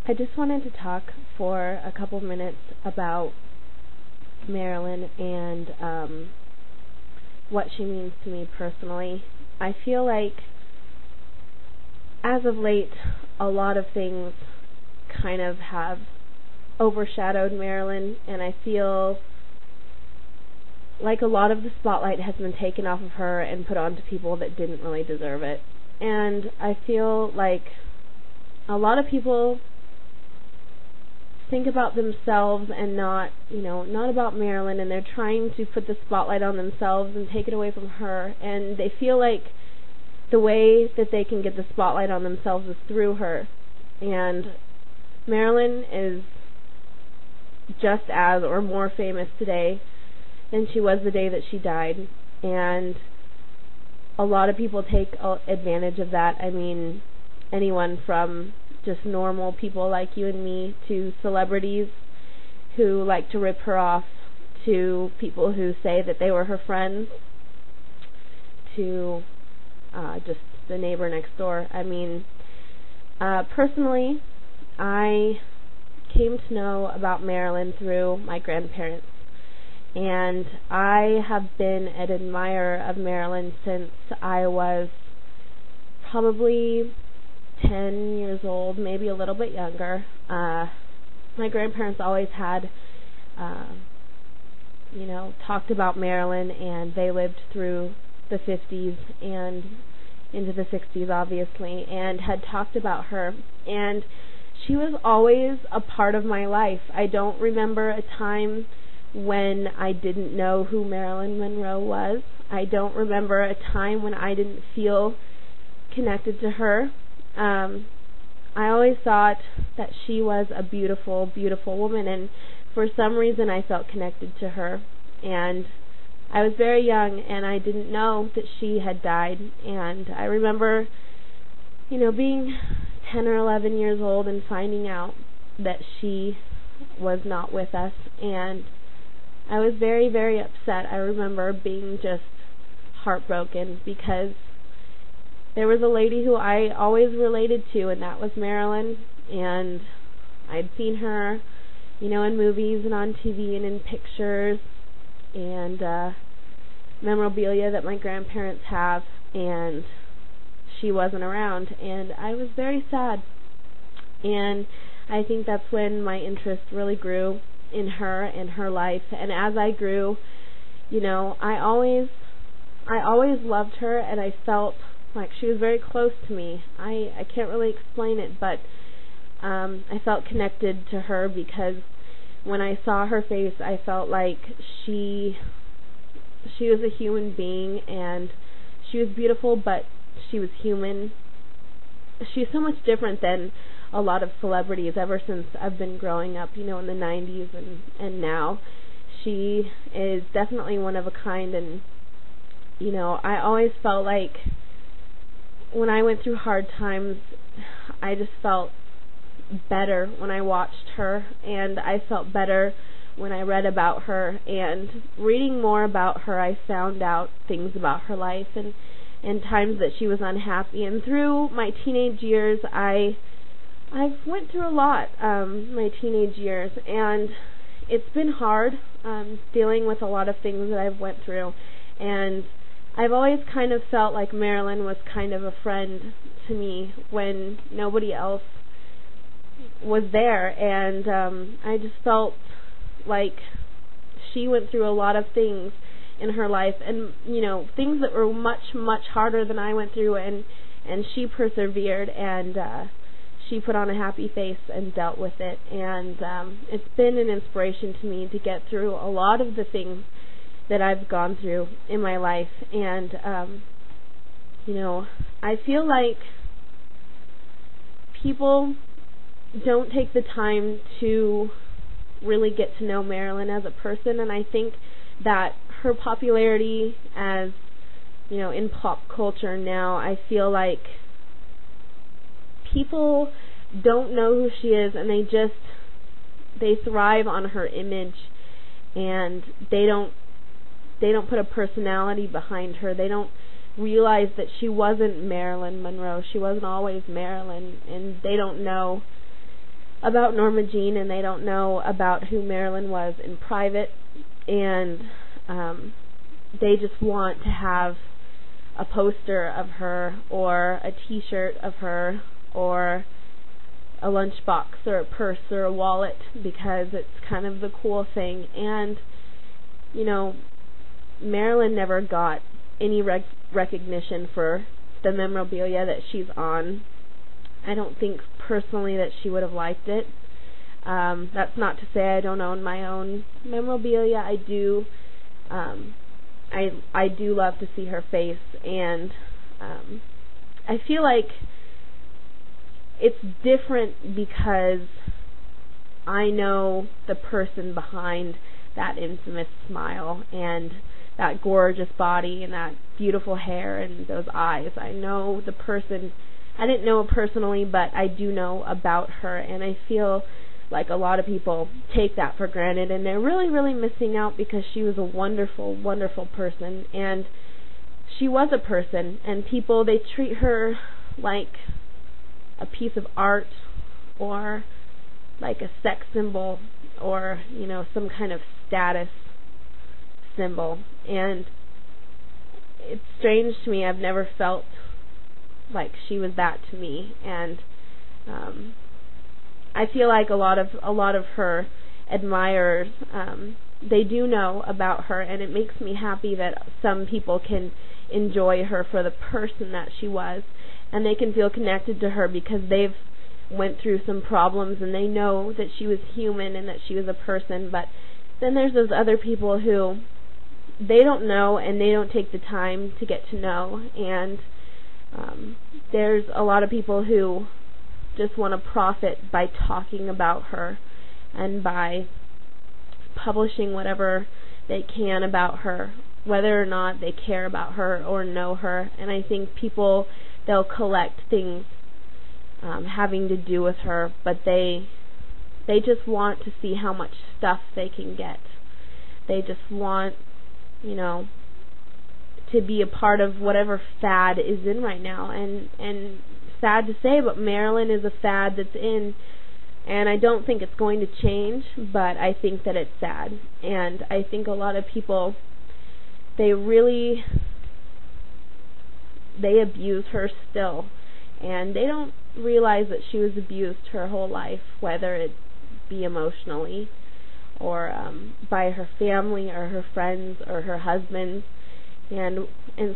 I just wanted to talk for a couple minutes about Marilyn and what she means to me personally. I feel like as of late, a lot of things kind of have overshadowed Marilyn, and I feel like a lot of the spotlight has been taken off of her and put onto people that didn't really deserve it. And I feel like a lot of people think about themselves and not about Marilyn, and they're trying to put the spotlight on themselves and take it away from her, and they feel like the way that they can get the spotlight on themselves is through her. And Marilyn is just as or more famous today than she was the day that she died, and a lot of people take advantage of that. I mean, anyone from just normal people like you and me to celebrities who like to rip her off, to people who say that they were her friends, to just the neighbor next door. I mean, personally, I came to know about Marilyn through my grandparents, and I have been an admirer of Marilyn since I was probably 10 years old, maybe a little bit younger. My grandparents always had, talked about Marilyn, and they lived through the 50s and into the 60s, obviously, and had talked about her. And she was always a part of my life. I don't remember a time when I didn't know who Marilyn Monroe was. I don't remember a time when I didn't feel connected to her. I always thought that she was a beautiful, beautiful woman, and for some reason I felt connected to her. And I was very young, and I didn't know that she had died. And I remember, being 10 or 11 years old and finding out that she was not with us, and I was very, very upset. I remember being just heartbroken because there was a lady who I always related to, and that was Marilyn, and I'd seen her, in movies and on TV and in pictures and memorabilia that my grandparents have, and she wasn't around, and I was very sad. And I think that's when my interest really grew in her and her life. And as I grew, I always loved her, and I felt like she was very close to me. I can't really explain it, but I felt connected to her because when I saw her face, I felt like she was a human being, and she was beautiful, but she was human. She's so much different than a lot of celebrities ever since I've been growing up, in the 90s and now. She is definitely one of a kind, and, I always felt like when I went through hard times, I just felt better when I watched her, and I felt better when I read about her. And reading more about her, I found out things about her life and times that she was unhappy. And through my teenage years, I've went through a lot, my teenage years, and it's been hard dealing with a lot of things that I've went through. And I've always kind of felt like Marilyn was kind of a friend to me when nobody else was there, and I just felt like she went through a lot of things in her life, and things that were much, much harder than I went through, and she persevered, and she put on a happy face and dealt with it. And it's been an inspiration to me to get through a lot of the things that I've gone through in my life. And I feel like people don't take the time to really get to know Marilyn as a person, and I think that her popularity as, in pop culture now, I feel like people don't know who she is, and they thrive on her image, and they don't put a personality behind her. They don't realize that she wasn't Marilyn Monroe. She wasn't always Marilyn, and they don't know about Norma Jeane, and they don't know about who Marilyn was in private, and they just want to have a poster of her or a t-shirt of her or a lunchbox or a purse or a wallet because it's kind of the cool thing. And, you know, Marilyn never got any recognition for the memorabilia that she's on. I don't think personally that she would have liked it. That's not to say I don't own my own memorabilia. I do. I do love to see her face, and I feel like it's different because I know the person behind that infamous smile and that gorgeous body and that beautiful hair and those eyes. I know the person. I didn't know her personally, but I do know about her, and I feel like a lot of people take that for granted, and they're really, really missing out because she was a wonderful, wonderful person, and she was a person, and people, they treat her like a piece of art or like a sex symbol or, you know, some kind of status symbol, and it's strange to me. I've never felt like she was that to me, and I feel like a lot of her admirers, they do know about her, and it makes me happy that some people can enjoy her for the person that she was, and they can feel connected to her because they've went through some problems and they know that she was human and that she was a person. But then there's those other people who they don't know and they don't take the time to get to know, and there's a lot of people who just want to profit by talking about her and by publishing whatever they can about her, whether or not they care about her or know her. And I think people, they'll collect things having to do with her, but they just want to see how much stuff they can get. They just want, you know, to be a part of whatever fad is in right now. And sad to say, but Marilyn is a fad that's in, and I don't think it's going to change, but I think that it's sad. And I think a lot of people, they abuse her still, and they don't realize that she was abused her whole life, whether it be emotionally or by her family or her friends or her husband. And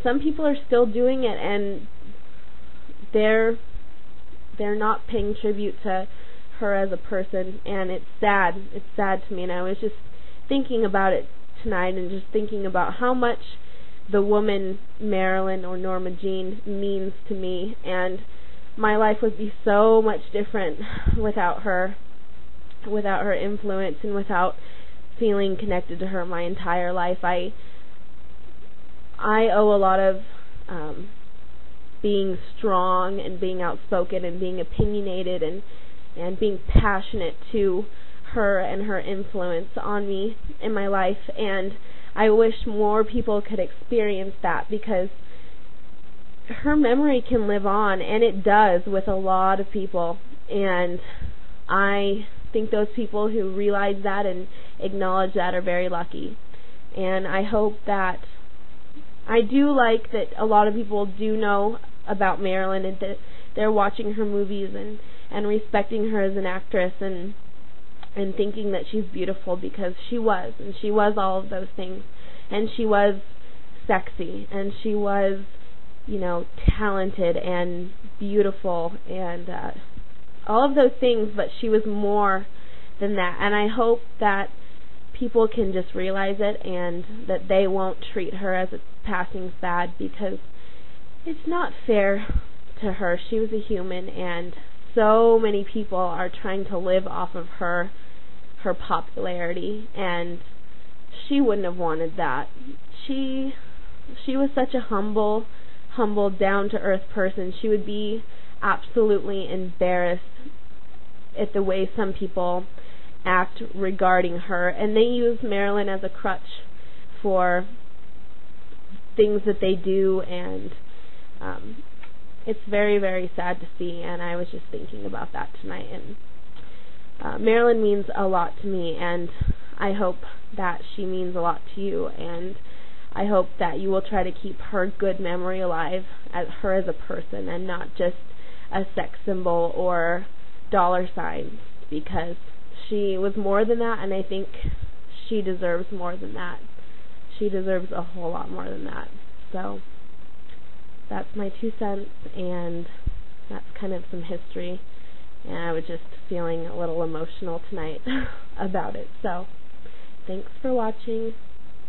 some people are still doing it, and they're not paying tribute to her as a person, and it's sad. It's sad to me, and I was just thinking about it tonight and just thinking about how much the woman Marilyn or Norma Jeane means to me, and my life would be so much different without her influence and without feeling connected to her my entire life. I owe a lot of being strong and being outspoken and being opinionated and being passionate to her and her influence on me in my life, and I wish more people could experience that, because her memory can live on, and it does with a lot of people, and I think those people who realize that and acknowledge that are very lucky. And I hope that, I do like that a lot of people do know about Marilyn and that they're watching her movies and respecting her as an actress and thinking that she's beautiful, because she was, and she was all of those things, and she was sexy, and she was, you know, talented and beautiful and all of those things, but she was more than that. And I hope that people can just realize it and that they won't treat her as a passing fad, because it's not fair to her. She was a human, and so many people are trying to live off of her popularity, and she wouldn't have wanted that. She was such a humble, down-to-earth person. She would be absolutely embarrassed at the way some people act regarding her, and they use Marilyn as a crutch for things that they do, and it's very, very sad to see, and I was just thinking about that tonight, and Marilyn means a lot to me, and I hope that she means a lot to you, and I hope that you will try to keep her good memory alive, as her as a person, and not just a sex symbol or dollar signs, because she was more than that, and I think she deserves more than that. She deserves a whole lot more than that. So that's my 2 cents, and that's kind of some history, and I was just feeling a little emotional tonight about it. So thanks for watching.